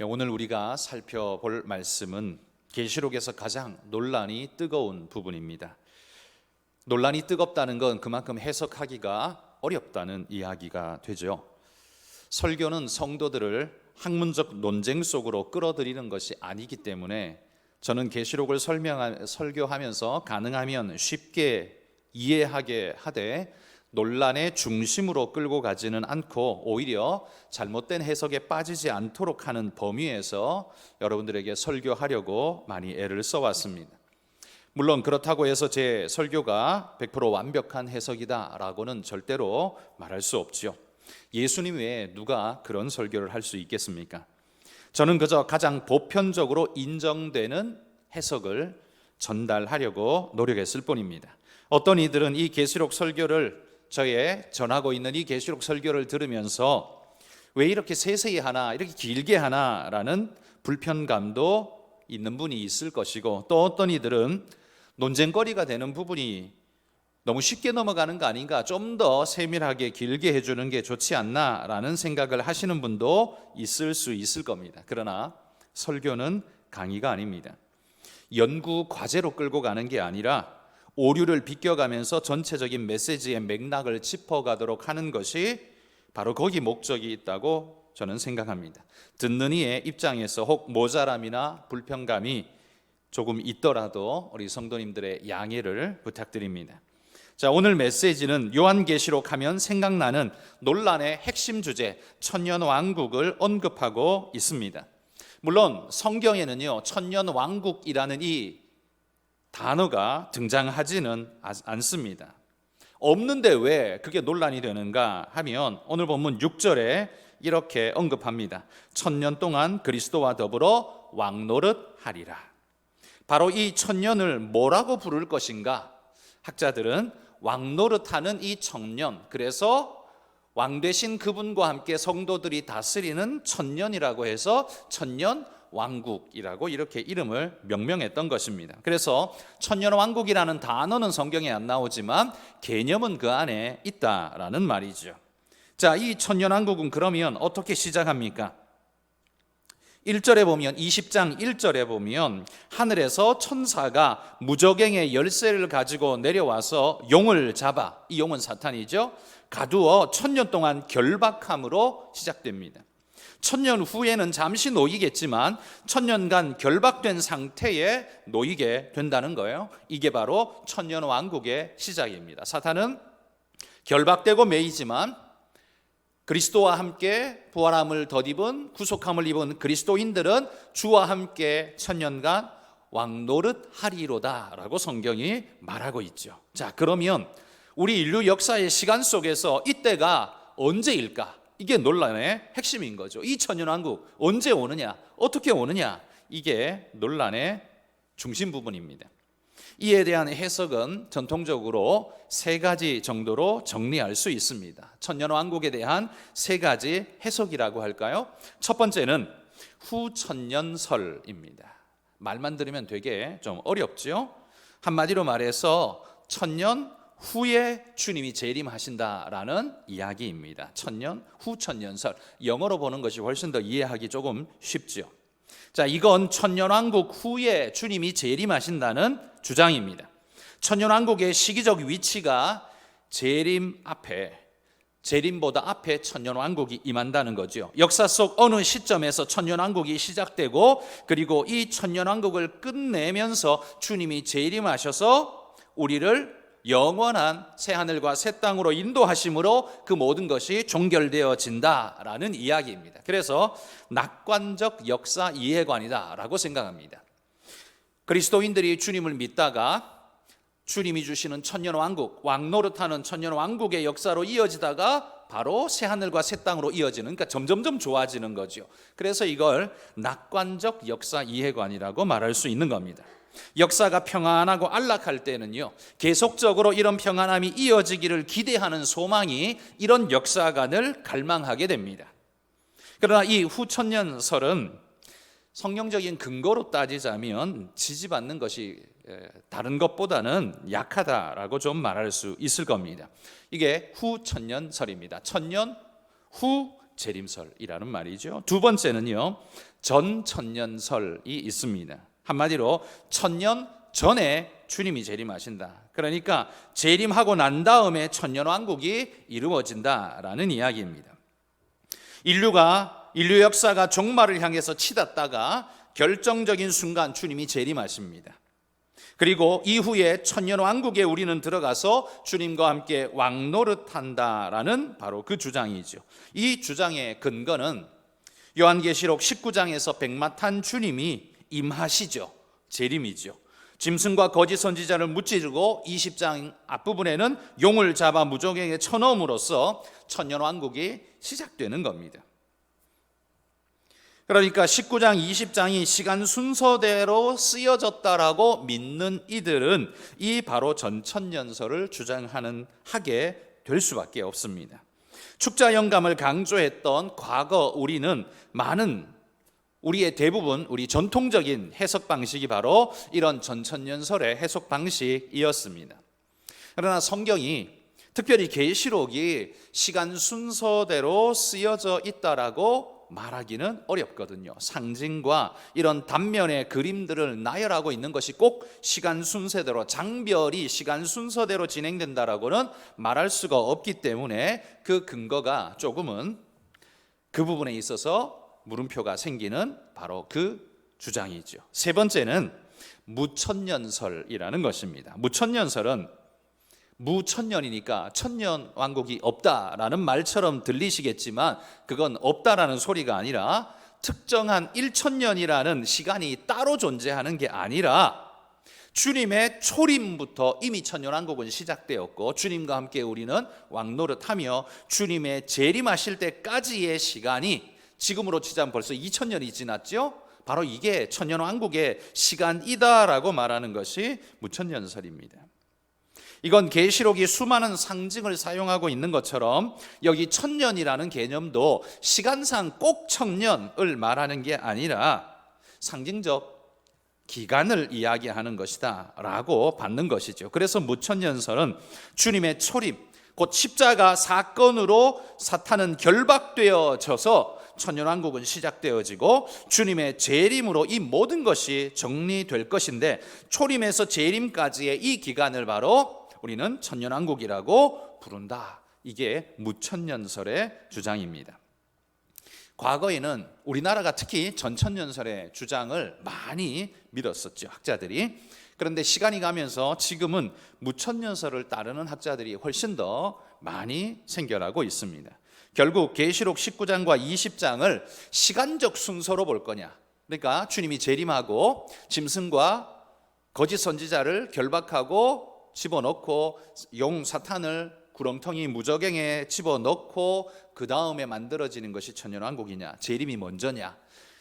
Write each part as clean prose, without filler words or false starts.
오늘 우리가 살펴볼 말씀은 계시록에서 가장 논란이 뜨거운 부분입니다. 논란이 뜨겁다는 건 그만큼 해석하기가 어렵다는 이야기가 되죠. 설교는 성도들을 학문적 논쟁 속으로 끌어들이는 것이 아니기 때문에 저는 계시록을 설교하면서 가능하면 쉽게 이해하게 하되 논란의 중심으로 끌고 가지는 않고 오히려 잘못된 해석에 빠지지 않도록 하는 범위에서 여러분들에게 설교하려고 많이 애를 써왔습니다. 물론 그렇다고 해서 제 설교가 100% 완벽한 해석이다라고는 절대로 말할 수 없죠. 예수님 외에 누가 그런 설교를 할 수 있겠습니까? 저는 그저 가장 보편적으로 인정되는 해석을 전달하려고 노력했을 뿐입니다. 어떤 이들은 이 계시록 설교를 전하고 있는 이 계시록 설교를 들으면서 왜 이렇게 세세히 하나, 이렇게 길게 하나라는 불편감도 있는 분이 있을 것이고, 또 어떤 이들은 논쟁거리가 되는 부분이 너무 쉽게 넘어가는 거 아닌가, 좀 더 세밀하게 길게 해주는 게 좋지 않나라는 생각을 하시는 분도 있을 수 있을 겁니다. 그러나 설교는 강의가 아닙니다. 연구 과제로 끌고 가는 게 아니라 오류를 비껴가면서 전체적인 메시지의 맥락을 짚어가도록 하는 것이 바로 거기 목적이 있다고 저는 생각합니다. 듣는 이의 입장에서 혹 모자람이나 불편감이 조금 있더라도 우리 성도님들의 양해를 부탁드립니다. 자, 오늘 메시지는 요한계시록 하면 생각나는 논란의 핵심 주제 천년왕국을 언급하고 있습니다. 물론 성경에는요, 천년왕국이라는 이 단어가 등장하지는 않습니다. 없는데 왜 그게 논란이 되는가 하면 오늘 본문 6절에 이렇게 언급합니다. 천년 동안 그리스도와 더불어 왕노릇하리라. 바로 이 천년을 뭐라고 부를 것인가? 학자들은 왕노릇하는 이 천년, 그래서 왕 되신 그분과 함께 성도들이 다스리는 천년이라고 해서 천년 왕국이라고 이렇게 이름을 명명했던 것입니다. 그래서 천년왕국이라는 단어는 성경에 안 나오지만 개념은 그 안에 있다라는 말이죠. 자, 이 천년왕국은 그러면 어떻게 시작합니까? 1절에 보면 20장 1절에 보면 하늘에서 천사가 무저갱의 열쇠를 가지고 내려와서 용을 잡아, 이 용은 사탄이죠, 가두어 천년 동안 결박함으로 시작됩니다. 천년 후에는 잠시 놓이겠지만 천년간 결박된 상태에 놓이게 된다는 거예요. 이게 바로 천년 왕국의 시작입니다. 사탄은 결박되고 매이지만 그리스도와 함께 부활함을 덧입은, 구속함을 입은 그리스도인들은 주와 함께 천년간 왕노릇하리로다 라고 성경이 말하고 있죠. 자, 그러면 우리 인류 역사의 시간 속에서 이때가 언제일까? 이게 논란의 핵심인 거죠. 이 천년왕국 언제 오느냐, 어떻게 오느냐, 이게 논란의 중심 부분입니다. 이에 대한 해석은 전통적으로 세 가지 정도로 정리할 수 있습니다. 천년왕국에 대한 세 가지 해석이라고 할까요? 첫 번째는 후천년설입니다. 말만 들으면 되게 좀 어렵죠? 한마디로 말해서 천년 후에 주님이 재림하신다라는 이야기입니다. 천년, 후천년설. 영어로 보는 것이 훨씬 더 이해하기 조금 쉽죠. 자, 이건 천년왕국 후에 주님이 재림하신다는 주장입니다. 천년왕국의 시기적 위치가 재림 앞에, 재림보다 앞에 천년왕국이 임한다는 거죠. 역사 속 어느 시점에서 천년왕국이 시작되고 그리고 이 천년왕국을 끝내면서 주님이 재림하셔서 우리를 영원한 새하늘과 새 땅으로 인도하심으로 그 모든 것이 종결되어진다라는 이야기입니다. 그래서 낙관적 역사 이해관이다라고 생각합니다. 그리스도인들이 주님을 믿다가 주님이 주시는 천년왕국, 왕노릇하는 천년왕국의 역사로 이어지다가 바로 새하늘과 새 땅으로 이어지는, 그러니까 점점점 좋아지는 거죠. 그래서 이걸 낙관적 역사 이해관이라고 말할 수 있는 겁니다. 역사가 평안하고 안락할 때는요, 계속적으로 이런 평안함이 이어지기를 기대하는 소망이 이런 역사관을 갈망하게 됩니다. 그러나 이 후천년설은 성경적인 근거로 따지자면 지지받는 것이 다른 것보다는 약하다라고 좀 말할 수 있을 겁니다. 이게 후천년설입니다. 천년 후 재림설이라는 말이죠. 두 번째는요, 전천년설이 있습니다. 한마디로 천년 전에 주님이 재림하신다. 그러니까 재림하고 난 다음에 천년왕국이 이루어진다라는 이야기입니다. 인류 역사가 종말을 향해서 치닫다가 결정적인 순간 주님이 재림하십니다. 그리고 이후에 천년왕국에 우리는 들어가서 주님과 함께 왕노릇한다라는 바로 그 주장이죠. 이 주장의 근거는 요한계시록 19장에서 백마 탄 주님이 임하시죠. 재림이죠. 짐승과 거짓 선지자를 무찌르고 20장 앞부분에는 용을 잡아 무적에게 쳐넣음으로써 천년왕국이 시작되는 겁니다. 그러니까 19장, 20장이 시간 순서대로 쓰여졌다라고 믿는 이들은 이 바로 전천년설을 하게 될 수밖에 없습니다. 축자 영감을 강조했던 과거 우리는 우리의 대부분 우리 전통적인 해석 방식이 바로 이런 전천년설의 해석 방식이었습니다. 그러나 성경이 특별히 계시록이 시간 순서대로 쓰여져 있다라고 말하기는 어렵거든요. 상징과 이런 단면의 그림들을 나열하고 있는 것이 꼭 시간 순서대로, 장별이 시간 순서대로 진행된다라고는 말할 수가 없기 때문에 그 근거가 조금은 그 부분에 있어서 물음표가 생기는 바로 그 주장이죠. 세 번째는 무천년설이라는 것입니다. 무천년설은 무천년이니까 천년 왕국이 없다라는 말처럼 들리시겠지만 그건 없다라는 소리가 아니라 특정한 1000년이라는 시간이 따로 존재하는 게 아니라 주님의 초림부터 이미 천년왕국은 시작되었고 주님과 함께 우리는 왕노릇하며 주님의 재림하실 때까지의 시간이 지금으로 치자면 벌써 2000년이 지났죠. 바로 이게 천년왕국의 시간이다라고 말하는 것이 무천년설입니다. 이건 계시록이 수많은 상징을 사용하고 있는 것처럼 여기 천년이라는 개념도 시간상 꼭 천년을 말하는 게 아니라 상징적 기간을 이야기하는 것이다 라고 받는 것이죠. 그래서 무천년설은 주님의 초림, 곧 십자가 사건으로 사탄은 결박되어져서 천년왕국은 시작되어지고 주님의 재림으로 이 모든 것이 정리될 것인데 초림에서 재림까지의 이 기간을 바로 우리는 천년왕국이라고 부른다. 이게 무천년설의 주장입니다. 과거에는 우리나라가 특히 전천년설의 주장을 많이 믿었었죠, 학자들이. 그런데 시간이 가면서 지금은 무천년설을 따르는 학자들이 훨씬 더 많이 생겨나고 있습니다. 결국 계시록 19장과 20장을 시간적 순서로 볼 거냐, 그러니까 주님이 재림하고 짐승과 거짓 선지자를 결박하고 집어넣고 용 사탄을 구렁텅이 무저갱에 집어넣고 그 다음에 만들어지는 것이 천년왕국이냐, 재림이 먼저냐,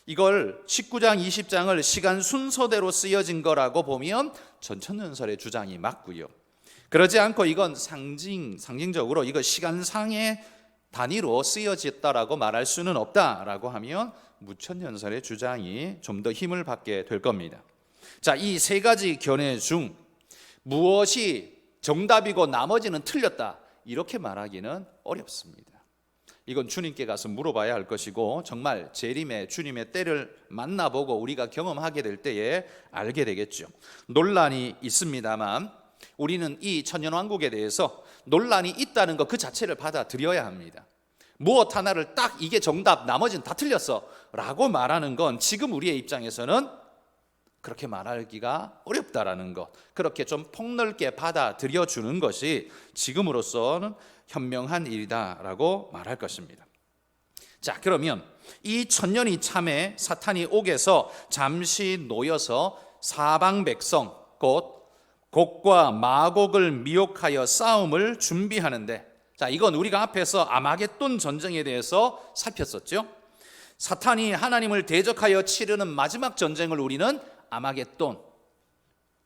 이걸 19장 20장을 시간 순서대로 쓰여진 거라고 보면 전천년설의 주장이 맞고요. 그러지 않고 이건 상징적으로 이거 시간상의 단위로 쓰여졌다라고 말할 수는 없다라고 하면 무천년설의 주장이 좀 더 힘을 받게 될 겁니다. 자, 이 세 가지 견해 중 무엇이 정답이고 나머지는 틀렸다 이렇게 말하기는 어렵습니다. 이건 주님께 가서 물어봐야 할 것이고 정말 재림의 주님의 때를 만나보고 우리가 경험하게 될 때에 알게 되겠죠. 논란이 있습니다만 우리는 이 천년왕국에 대해서 논란이 있다는 것 그 자체를 받아들여야 합니다. 무엇 하나를 딱 이게 정답 나머지는 다 틀렸어 라고 말하는 건 지금 우리의 입장에서는 그렇게 말하기가 어렵다라는 것, 그렇게 좀 폭넓게 받아들여주는 것이 지금으로서는 현명한 일이다라고 말할 것입니다. 자, 그러면 이 천년이 참에 사탄이 옥에서 잠시 놓여서 사방 백성 곧 곡과 마곡을 미혹하여 싸움을 준비하는데, 자, 이건 우리가 앞에서 아마겟돈 전쟁에 대해서 살폈었죠. 사탄이 하나님을 대적하여 치르는 마지막 전쟁을 우리는 아마겟돈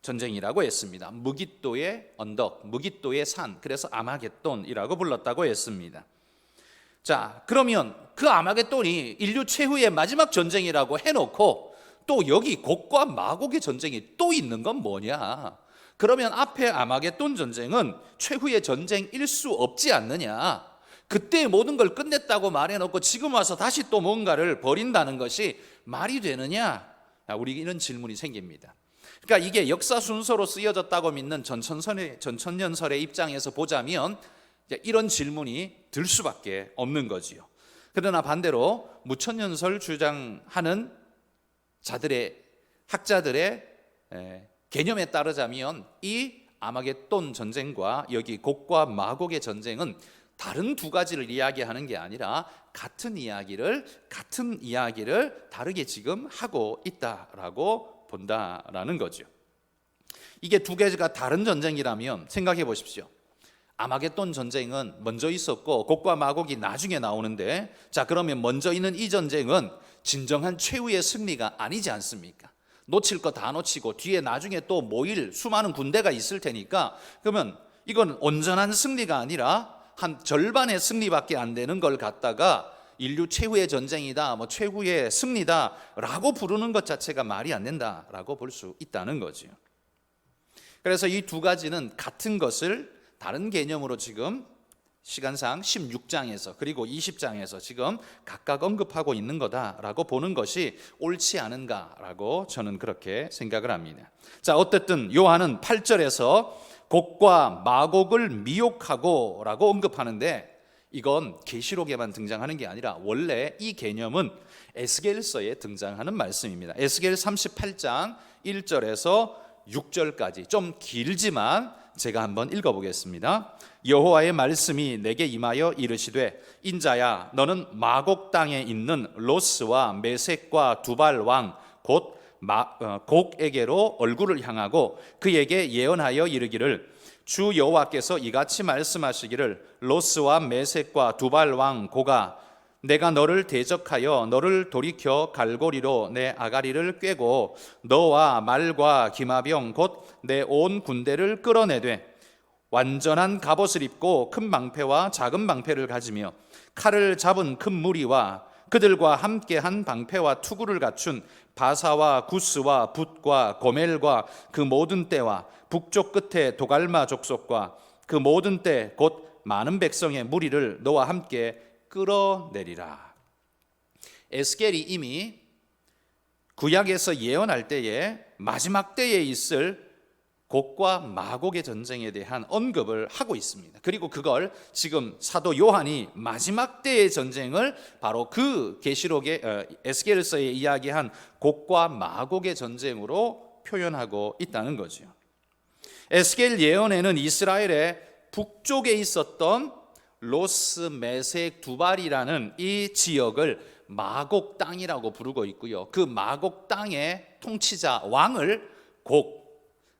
전쟁이라고 했습니다. 무깃도의 언덕, 무깃도의 산, 그래서 아마겟돈이라고 불렀다고 했습니다. 자, 그러면 그 아마겟돈이 인류 최후의 마지막 전쟁이라고 해놓고 또 여기 곡과 마곡의 전쟁이 또 있는 건 뭐냐? 그러면 앞에 아마겟돈 전쟁은 최후의 전쟁일 수 없지 않느냐? 그때 모든 걸 끝냈다고 말해놓고 지금 와서 다시 또 뭔가를 벌인다는 것이 말이 되느냐? 우리 이런 질문이 생깁니다. 그러니까 이게 역사 순서로 쓰여졌다고 믿는 전천년설의 입장에서 보자면 이런 질문이 들 수밖에 없는 거지요. 그러나 반대로 무천년설 주장하는 학자들의 개념에 따르자면 이 아마겟돈 전쟁과 여기 곡과 마곡의 전쟁은 다른 두 가지를 이야기하는 게 아니라 같은 이야기를 다르게 지금 하고 있다라고 본다라는 거죠. 이게 두 개가 다른 전쟁이라면 생각해 보십시오. 아마겟돈 전쟁은 먼저 있었고 곡과 마곡이 나중에 나오는데, 자 그러면 먼저 있는 이 전쟁은 진정한 최후의 승리가 아니지 않습니까? 놓칠 거 다 놓치고 뒤에 나중에 또 모일 수많은 군대가 있을 테니까, 그러면 이건 온전한 승리가 아니라 한 절반의 승리밖에 안 되는 걸 갖다가 인류 최후의 전쟁이다, 최후의 승리다라고 부르는 것 자체가 말이 안 된다라고 볼 수 있다는 거죠. 그래서 이 두 가지는 같은 것을 다른 개념으로 지금 시간상 16장에서 그리고 20장에서 지금 각각 언급하고 있는 거다라고 보는 것이 옳지 않은가라고 저는 그렇게 생각을 합니다. 자, 어쨌든 요한은 8절에서 곡과 마곡을 미혹하고 라고 언급하는데, 이건 계시록에만 등장하는 게 아니라 원래 이 개념은 에스겔서에 등장하는 말씀입니다. 에스겔 38장 1절에서 6절까지 좀 길지만 제가 한번 읽어보겠습니다. 여호와의 말씀이 내게 임하여 이르시되, 인자야 너는 마곡 땅에 있는 로스와 메섹과 두발 왕 곧 곡에게로 얼굴을 향하고 그에게 예언하여 이르기를, 주 여호와께서 이같이 말씀하시기를, 로스와 메섹과 두발 왕 고가 내가 너를 대적하여 너를 돌이켜 갈고리로 내 아가리를 꿰고 너와 말과 기마병 곧 내 온 군대를 끌어내되 완전한 갑옷을 입고 큰 방패와 작은 방패를 가지며 칼을 잡은 큰 무리와 그들과 함께한 방패와 투구를 갖춘 바사와 구스와 붓과 고멜과 그 모든 떼와 북쪽 끝에 도갈마 족속과 그 모든 떼 곧 많은 백성의 무리를 너와 함께 끌어내리라. 에스겔이 이미 구약에서 예언할 때에 마지막 때에 있을 곡과 마곡의 전쟁에 대한 언급을 하고 있습니다. 그리고 그걸 지금 사도 요한이 마지막 때의 전쟁을 바로 그 계시록의 에스겔서에 이야기한 곡과 마곡의 전쟁으로 표현하고 있다는 거죠. 에스겔 예언에는 이스라엘의 북쪽에 있었던 로스, 메섹, 두발이라는 이 지역을 마곡 땅이라고 부르고 있고요. 그 마곡 땅의 통치자 왕을 곡,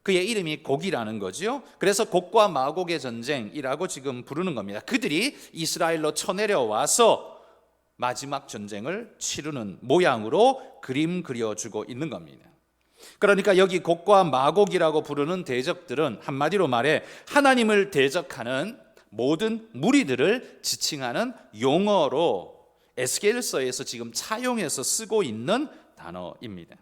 그의 이름이 곡이라는 거죠. 그래서 곡과 마곡의 전쟁이라고 지금 부르는 겁니다. 그들이 이스라엘로 쳐내려와서 마지막 전쟁을 치르는 모양으로 그림 그려주고 있는 겁니다. 그러니까 여기 곡과 마곡이라고 부르는 대적들은 한마디로 말해 하나님을 대적하는 모든 무리들을 지칭하는 용어로 에스겔서에서 지금 차용해서 쓰고 있는 단어입니다.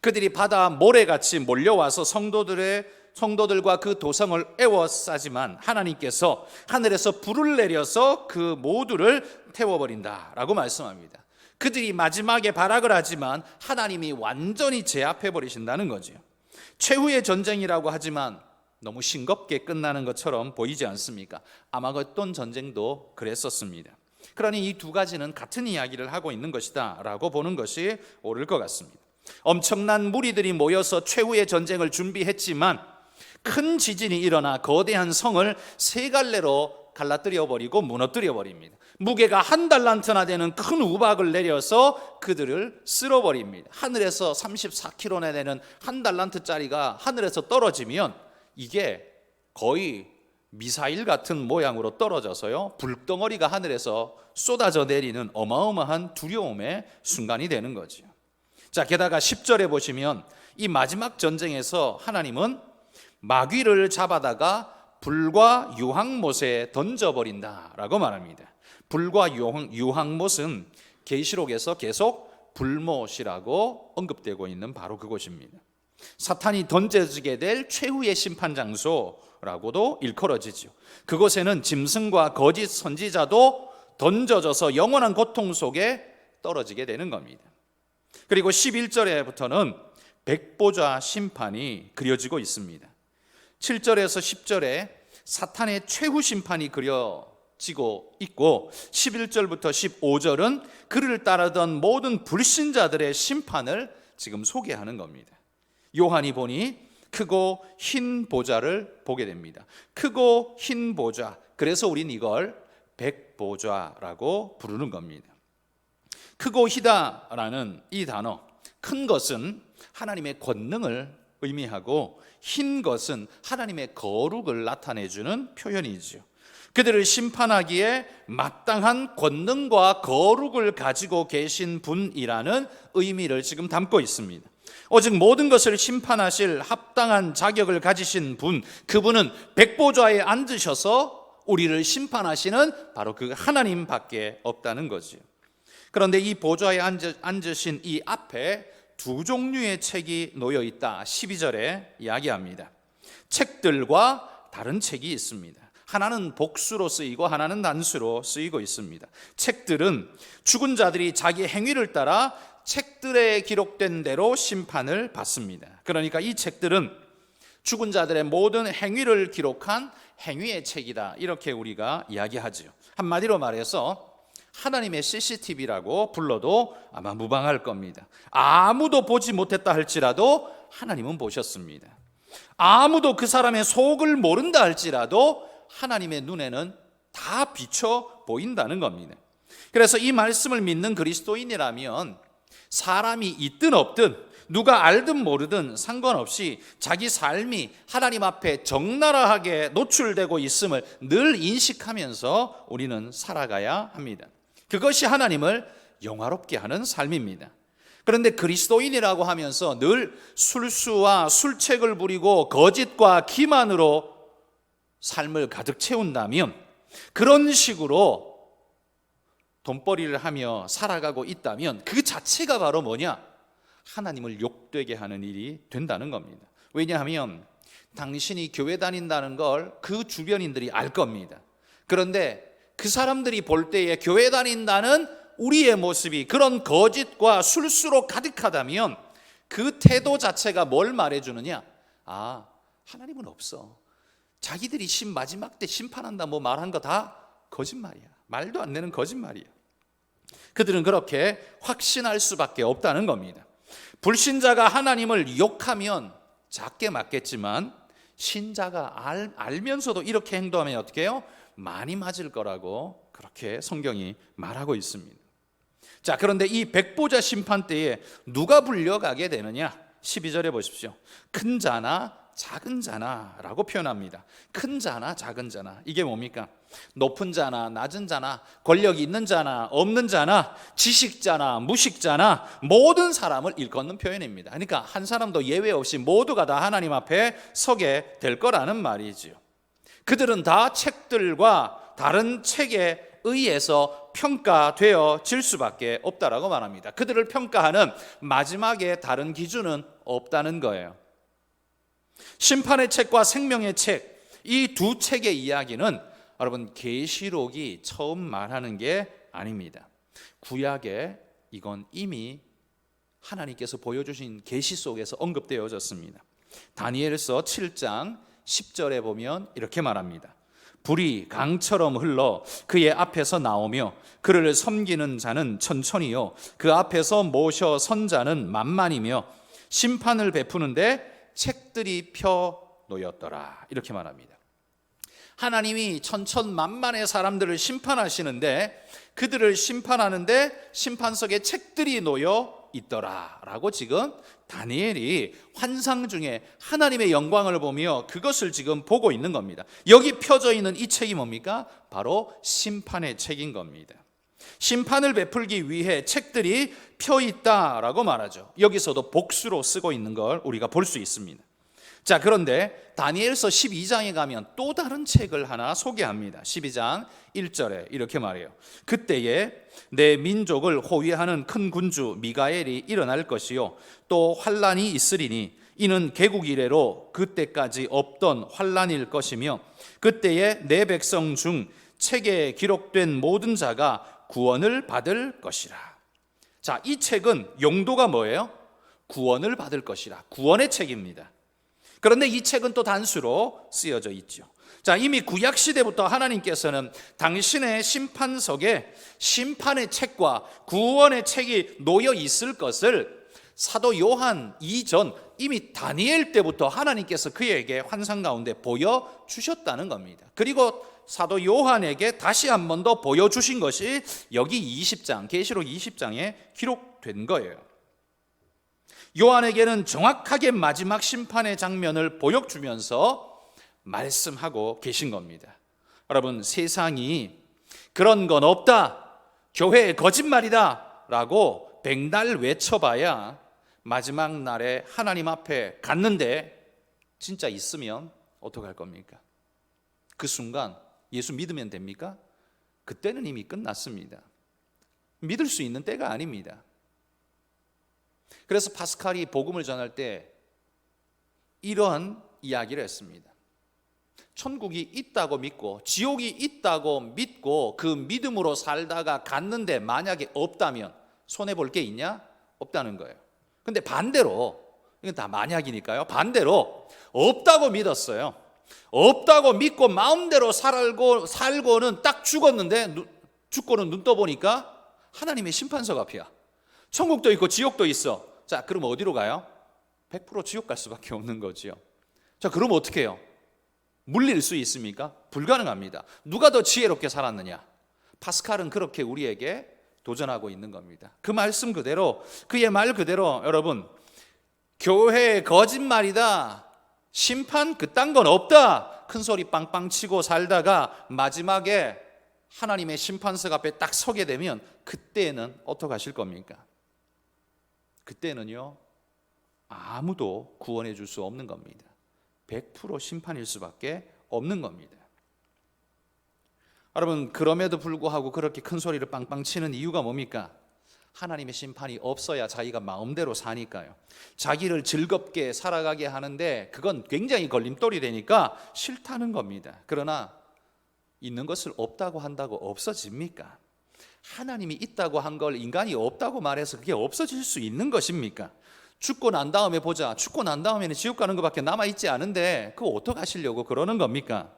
그들이 바다 모래같이 몰려와서 성도들과 그 도성을 에워싸지만 하나님께서 하늘에서 불을 내려서 그 모두를 태워버린다라고 말씀합니다. 그들이 마지막에 발악을 하지만 하나님이 완전히 제압해 버리신다는 거죠. 최후의 전쟁이라고 하지만 너무 싱겁게 끝나는 것처럼 보이지 않습니까? 아마겟돈 전쟁도 그랬었습니다. 그러니 이 두 가지는 같은 이야기를 하고 있는 것이다 라고 보는 것이 옳을 것 같습니다. 엄청난 무리들이 모여서 최후의 전쟁을 준비했지만 큰 지진이 일어나 거대한 성을 세 갈래로 갈라뜨려 버리고 무너뜨려 버립니다. 무게가 한 달란트나 되는 큰 우박을 내려서 그들을 쓸어 버립니다. 하늘에서 34kg나 되는 한 달란트짜리가 하늘에서 떨어지면 이게 거의 미사일 같은 모양으로 떨어져서요, 불덩어리가 하늘에서 쏟아져 내리는 어마어마한 두려움의 순간이 되는 거죠. 자, 게다가 10절에 보시면 이 마지막 전쟁에서 하나님은 마귀를 잡아다가 불과 유황못에 던져버린다라고 말합니다. 불과 유황못은 계시록에서 계속 불못이라고 언급되고 있는 바로 그곳입니다. 사탄이 던져지게 될 최후의 심판 장소, 장소라고도 일컬어지죠. 그곳에는 짐승과 거짓 선지자도 던져져서 영원한 고통 속에 떨어지게 되는 겁니다. 그리고 11절에부터는 백보좌 심판이 그려지고 있습니다. 7절에서 10절에 사탄의 최후 심판이 그려지고 있고, 11절부터 15절은 그를 따르던 모든 불신자들의 심판을 지금 소개하는 겁니다. 요한이 보니 크고 흰 보좌를 보게 됩니다. 크고 흰 보좌, 그래서 우린 이걸 백보좌라고 부르는 겁니다. 크고 희다라는 이 단어, 큰 것은 하나님의 권능을 의미하고 흰 것은 하나님의 거룩을 나타내주는 표현이죠. 그들을 심판하기에 마땅한 권능과 거룩을 가지고 계신 분이라는 의미를 지금 담고 있습니다. 오직 모든 것을 심판하실 합당한 자격을 가지신 분, 그분은 백보좌에 앉으셔서 우리를 심판하시는 바로 그 하나님밖에 없다는 거죠. 그런데 이 보좌에 앉으신 이 앞에 두 종류의 책이 놓여 있다, 12절에 이야기합니다. 책들과 다른 책이 있습니다. 하나는 복수로 쓰이고 하나는 단수로 쓰이고 있습니다. 책들은 죽은 자들이 자기 행위를 따라 책들에 기록된 대로 심판을 받습니다. 그러니까 이 책들은 죽은 자들의 모든 행위를 기록한 행위의 책이다, 이렇게 우리가 이야기하죠. 한마디로 말해서 하나님의 CCTV라고 불러도 아마 무방할 겁니다. 아무도 보지 못했다 할지라도 하나님은 보셨습니다. 아무도 그 사람의 속을 모른다 할지라도 하나님의 눈에는 다 비춰 보인다는 겁니다. 그래서 이 말씀을 믿는 그리스도인이라면 사람이 있든 없든 누가 알든 모르든 상관없이 자기 삶이 하나님 앞에 적나라하게 노출되고 있음을 늘 인식하면서 우리는 살아가야 합니다. 그것이 하나님을 영화롭게 하는 삶입니다. 그런데 그리스도인이라고 하면서 늘 술수와 술책을 부리고 거짓과 기만으로 삶을 가득 채운다면, 그런 식으로 돈벌이를 하며 살아가고 있다면 그 자체가 바로 뭐냐? 하나님을 욕되게 하는 일이 된다는 겁니다. 왜냐하면 당신이 교회 다닌다는 걸 그 주변인들이 알 겁니다. 그런데 그 사람들이 볼 때에 교회 다닌다는 우리의 모습이 그런 거짓과 술수로 가득하다면 그 태도 자체가 뭘 말해주느냐? 아, 하나님은 없어. 자기들이 마지막 때 심판한다 뭐 말한 거 다 거짓말이야. 말도 안 되는 거짓말이야. 그들은 그렇게 확신할 수밖에 없다는 겁니다. 불신자가 하나님을 욕하면 작게 맞겠지만 신자가 알면서도 이렇게 행동하면 어떻게 해요? 많이 맞을 거라고 그렇게 성경이 말하고 있습니다. 자, 그런데 이 백보자 심판 때에 누가 불려가게 되느냐? 12절에 보십시오. 큰 자나 작은 자나라고 표현합니다. 큰 자나 작은 자나, 이게 뭡니까? 높은 자나 낮은 자나, 권력이 있는 자나 없는 자나, 지식자나 무식자나 모든 사람을 일컫는 표현입니다. 그러니까 한 사람도 예외 없이 모두가 다 하나님 앞에 서게 될 거라는 말이지요. 그들은 다 책들과 다른 책에 의해서 평가되어질 수밖에 없다라고 말합니다. 그들을 평가하는 마지막에 다른 기준은 없다는 거예요. 심판의 책과 생명의 책, 이 두 책의 이야기는 여러분 계시록이 처음 말하는 게 아닙니다. 구약에 이건 이미 하나님께서 보여주신 계시 속에서 언급되어졌습니다. 다니엘서 7장 10절에 보면 이렇게 말합니다. 불이 강처럼 흘러 그의 앞에서 나오며 그를 섬기는 자는 천천히요 그 앞에서 모셔 선 자는 만만이며 심판을 베푸는데 책들이 펴 놓였더라, 이렇게 말합니다. 하나님이 천천만만의 사람들을 심판하시는데 그들을 심판하는데 심판석에 책들이 놓여 있더라라고 지금 다니엘이 환상 중에 하나님의 영광을 보며 그것을 지금 보고 있는 겁니다. 여기 펴져 있는 이 책이 뭡니까? 바로 심판의 책인 겁니다. 심판을 베풀기 위해 책들이 펴 있다라고 말하죠. 여기서도 복수로 쓰고 있는 걸 우리가 볼 수 있습니다. 자, 그런데 다니엘서 12장에 가면 또 다른 책을 하나 소개합니다. 12장 1절에 이렇게 말해요. 그때에 내 민족을 호위하는 큰 군주 미가엘이 일어날 것이요 또 환란이 있으리니 이는 개국 이래로 그때까지 없던 환난일 것이며 그때에 내 백성 중 책에 기록된 모든 자가 구원을 받을 것이라. 자, 이 책은 용도가 뭐예요? 구원을 받을 것이라. 구원의 책입니다. 그런데 이 책은 또 단수로 쓰여져 있죠. 자, 이미 구약 시대부터 하나님께서는 당신의 심판석에 심판의 책과 구원의 책이 놓여 있을 것을 사도 요한 이전 이미 다니엘 때부터 하나님께서 그에게 환상 가운데 보여주셨다는 겁니다. 그리고 사도 요한에게 다시 한 번 더 보여주신 것이 여기 20장, 계시록 20장에 기록된 거예요. 요한에게는 정확하게 마지막 심판의 장면을 보여주면서 말씀하고 계신 겁니다. 여러분, 세상이 그런 건 없다, 교회의 거짓말이다 라고 백날 외쳐봐야 마지막 날에 하나님 앞에 갔는데 진짜 있으면 어떡할 겁니까? 그 순간 예수 믿으면 됩니까? 그때는 이미 끝났습니다. 믿을 수 있는 때가 아닙니다. 그래서 파스칼이 복음을 전할 때 이런 이야기를 했습니다. 천국이 있다고 믿고 지옥이 있다고 믿고 그 믿음으로 살다가 갔는데 만약에 없다면 손해볼 게 있냐? 없다는 거예요. 근데 반대로, 이건 다 만약이니까요, 반대로 없다고 믿었어요. 없다고 믿고 마음대로 살고는 딱 죽었는데 죽고는 눈 떠보니까 하나님의 심판석 앞이야. 천국도 있고 지옥도 있어. 자, 그럼 어디로 가요? 100% 지옥 갈 수밖에 없는 거지요. 자, 그럼 어떻게 해요? 물릴 수 있습니까? 불가능합니다. 누가 더 지혜롭게 살았느냐? 파스칼은 그렇게 우리에게 도전하고 있는 겁니다. 그 말씀 그대로, 그의 말 그대로 여러분, 교회의 거짓말이다, 심판 그딴 건 없다, 큰 소리 빵빵 치고 살다가 마지막에 하나님의 심판석 앞에 딱 서게 되면 그때는 어떻게 하실 겁니까? 그때는요, 아무도 구원해 줄 수 없는 겁니다. 100% 심판일 수밖에 없는 겁니다. 여러분, 그럼에도 불구하고 그렇게 큰 소리를 빵빵 치는 이유가 뭡니까? 하나님의 심판이 없어야 자기가 마음대로 사니까요. 자기를 즐겁게 살아가게 하는데 그건 굉장히 걸림돌이 되니까 싫다는 겁니다. 그러나 있는 것을 없다고 한다고 없어집니까? 하나님이 있다고 한 걸 인간이 없다고 말해서 그게 없어질 수 있는 것입니까? 죽고 난 다음에 보자. 죽고 난 다음에는 지옥 가는 것밖에 남아있지 않은데 그거 어떻게 하시려고 그러는 겁니까?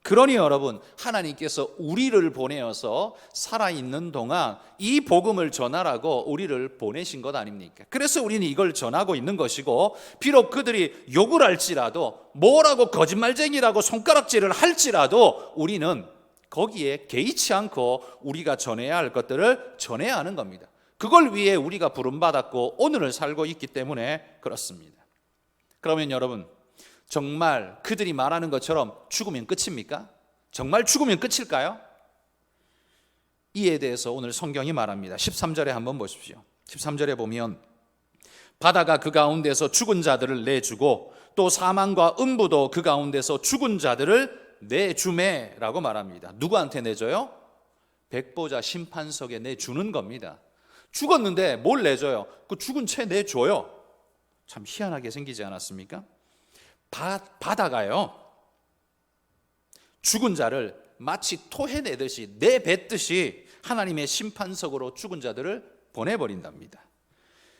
그러니 여러분, 하나님께서 우리를 보내어서 살아있는 동안 이 복음을 전하라고 우리를 보내신 것 아닙니까? 그래서 우리는 이걸 전하고 있는 것이고, 비록 그들이 욕을 할지라도, 뭐라고 거짓말쟁이라고 손가락질을 할지라도 우리는 거기에 개의치 않고 우리가 전해야 할 것들을 전해야 하는 겁니다. 그걸 위해 우리가 부름받았고 오늘을 살고 있기 때문에 그렇습니다. 그러면 여러분, 정말 그들이 말하는 것처럼 죽으면 끝입니까? 정말 죽으면 끝일까요? 이에 대해서 오늘 성경이 말합니다. 13절에 한번 보십시오. 13절에 보면 바다가 그 가운데서 죽은 자들을 내주고 또 사망과 음부도 그 가운데서 죽은 자들을 내주매라고 말합니다. 누구한테 내줘요? 백보자 심판석에 내주는 겁니다. 죽었는데 뭘 내줘요? 그 죽은 채 내줘요. 참 희한하게 생기지 않았습니까? 바다가요, 죽은 자를 마치 토해내듯이 내뱉듯이 하나님의 심판석으로 죽은 자들을 보내버린답니다.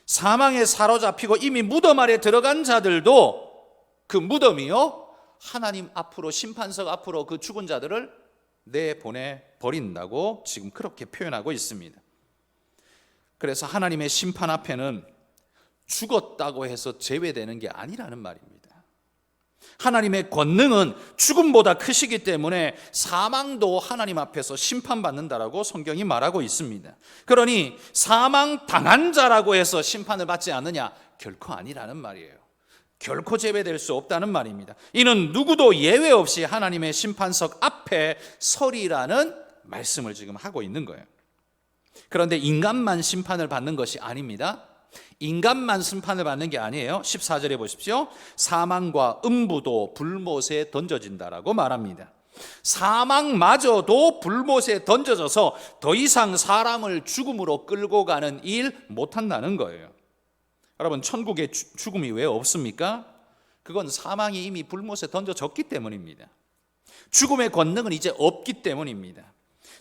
사망에 사로잡히고 이미 무덤 아래 들어간 자들도 그 무덤이요, 하나님 앞으로, 심판석 앞으로 그 죽은 자들을 내보내버린다고 지금 그렇게 표현하고 있습니다. 그래서 하나님의 심판 앞에는 죽었다고 해서 제외되는 게 아니라는 말입니다. 하나님의 권능은 죽음보다 크시기 때문에 사망도 하나님 앞에서 심판받는다라고 성경이 말하고 있습니다. 그러니 사망 당한 자라고 해서 심판을 받지 않느냐? 결코 아니라는 말이에요. 결코 제외될 수 없다는 말입니다. 이는 누구도 예외 없이 하나님의 심판석 앞에 서리라는 말씀을 지금 하고 있는 거예요. 그런데 인간만 심판을 받는 것이 아닙니다. 인간만 심판을 받는 게 아니에요. 14절에 보십시오. 사망과 음부도 불못에 던져진다라고 말합니다. 사망마저도 불못에 던져져서 더 이상 사람을 죽음으로 끌고 가는 일 못한다는 거예요. 여러분, 천국에 죽음이 왜 없습니까? 그건 사망이 이미 불못에 던져졌기 때문입니다. 죽음의 권능은 이제 없기 때문입니다.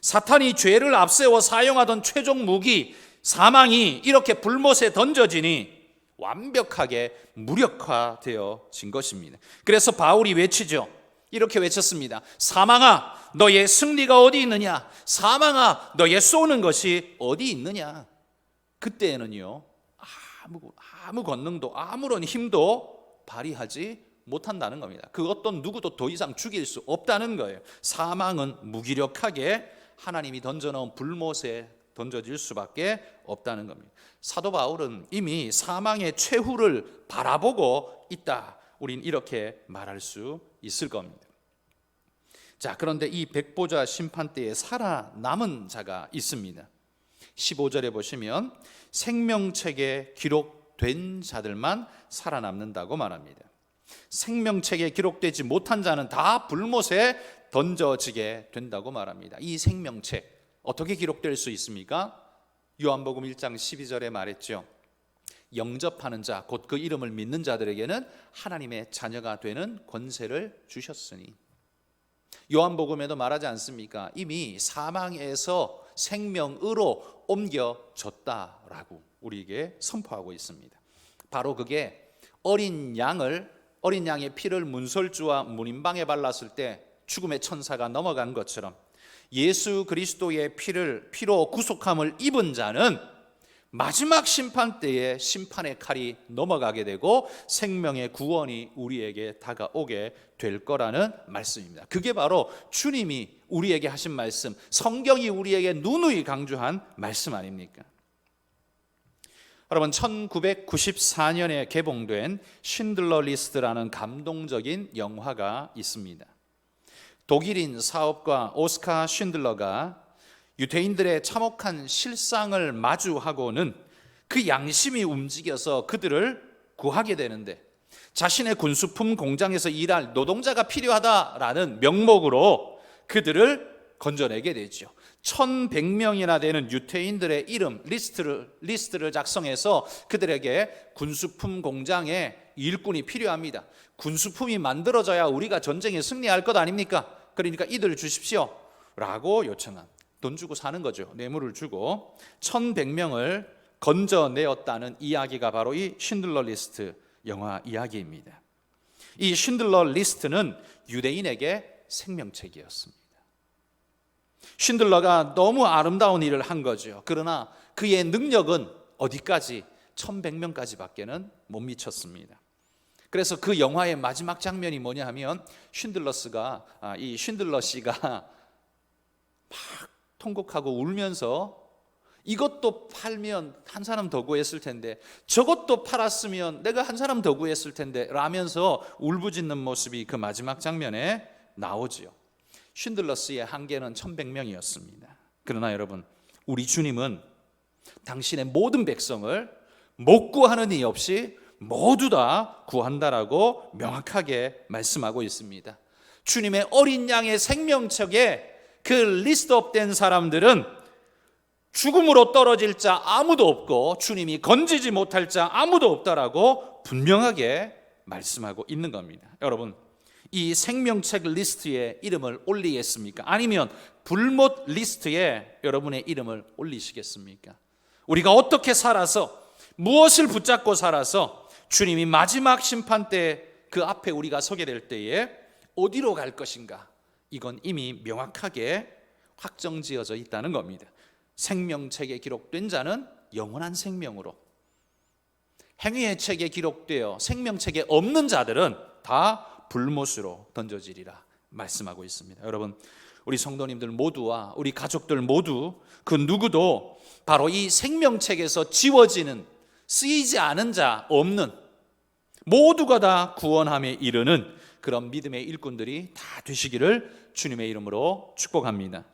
사탄이 죄를 앞세워 사용하던 최종 무기 사망이 이렇게 불못에 던져지니 완벽하게 무력화되어진 것입니다. 그래서 바울이 외치죠. 이렇게 외쳤습니다. 사망아, 너의 승리가 어디 있느냐? 사망아, 너의 쏘는 것이 어디 있느냐? 그때에는요, 아무 권능도 아무런 힘도 발휘하지 못한다는 겁니다. 그 어떤 누구도 더 이상 죽일 수 없다는 거예요. 사망은 무기력하게 하나님이 던져놓은 불못에 던져질 수밖에 없다는 겁니다. 사도 바울은 이미 사망의 최후를 바라보고 있다. 우린 이렇게 말할 수 있을 겁니다. 자, 그런데 이 백보자 심판대에 살아남은 자가 있습니다. 15절에 보시면 생명책에 기록된 자들만 살아남는다고 말합니다. 생명책에 기록되지 못한 자는 다 불못에 던져지게 된다고 말합니다. 이 생명책 어떻게 기록될 수 있습니까? 요한복음 1장 12절에 말했죠. 영접하는 자, 곧 그 이름을 믿는 자들에게는 하나님의 자녀가 되는 권세를 주셨으니. 요한복음에도 말하지 않습니까? 이미 사망에서 생명으로 옮겨졌다라고 우리에게 선포하고 있습니다. 바로 그게 어린 양의 피를 문설주와 문인방에 발랐을 때 죽음의 천사가 넘어간 것처럼 예수 그리스도의 피로 구속함을 입은 자는 마지막 심판 때에 심판의 칼이 넘어가게 되고 생명의 구원이 우리에게 다가오게 될 거라는 말씀입니다. 그게 바로 주님이 우리에게 하신 말씀, 성경이 우리에게 누누이 강조한 말씀 아닙니까? 여러분, 1994년에 개봉된 쉰들러 리스트라는 감동적인 영화가 있습니다. 독일인 사업가 오스카 쉰들러가 유대인들의 참혹한 실상을 마주하고는 그 양심이 움직여서 그들을 구하게 되는데 자신의 군수품 공장에서 일할 노동자가 필요하다라는 명목으로 그들을 건져내게 되죠. 1100명이나 되는 유대인들의 이름 리스트를 작성해서 그들에게 군수품 공장에 일꾼이 필요합니다. 군수품이 만들어져야 우리가 전쟁에 승리할 것 아닙니까? 그러니까 이들을 주십시오 라고 요청한, 돈 주고 사는 거죠. 뇌물을 주고 1100명을 건져내었다는 이야기가 바로 이 쉰들러 리스트 영화 이야기입니다. 이 쉰들러 리스트는 유대인에게 생명책이었습니다. 쉰들러가 너무 아름다운 일을 한 거죠. 그러나 그의 능력은 어디까지? 1100명까지밖에는 못 미쳤습니다. 그래서 그 영화의 마지막 장면이 뭐냐 하면 쉰들러 씨가 막 통곡하고 울면서 이것도 팔면 한 사람 더 구했을 텐데, 저것도 팔았으면 내가 한 사람 더 구했을 텐데 라면서 울부짖는 모습이 그 마지막 장면에 나오지요. 쉰들러 씨의 한계는 1100명이었습니다. 그러나 여러분, 우리 주님은 당신의 모든 백성을 못 구하는 이 없이 모두 다 구한다라고 명확하게 말씀하고 있습니다. 주님의 어린 양의 생명책에 그 리스트업된 사람들은 죽음으로 떨어질 자 아무도 없고 주님이 건지지 못할 자 아무도 없다라고 분명하게 말씀하고 있는 겁니다. 여러분, 이 생명책 리스트에 이름을 올리겠습니까? 아니면 불못 리스트에 여러분의 이름을 올리시겠습니까? 우리가 어떻게 살아서, 무엇을 붙잡고 살아서 주님이 마지막 심판 때 그 앞에 우리가 서게 될 때에 어디로 갈 것인가? 이건 이미 명확하게 확정지어져 있다는 겁니다. 생명책에 기록된 자는 영원한 생명으로, 행위의 책에 기록되어 생명책에 없는 자들은 다 불못으로 던져지리라 말씀하고 있습니다. 여러분, 우리 성도님들 모두와 우리 가족들 모두 그 누구도 바로 이 생명책에서 지워지는, 쓰이지 않은 자 없는, 모두가 다 구원함에 이르는 그런 믿음의 일꾼들이 다 되시기를 주님의 이름으로 축복합니다.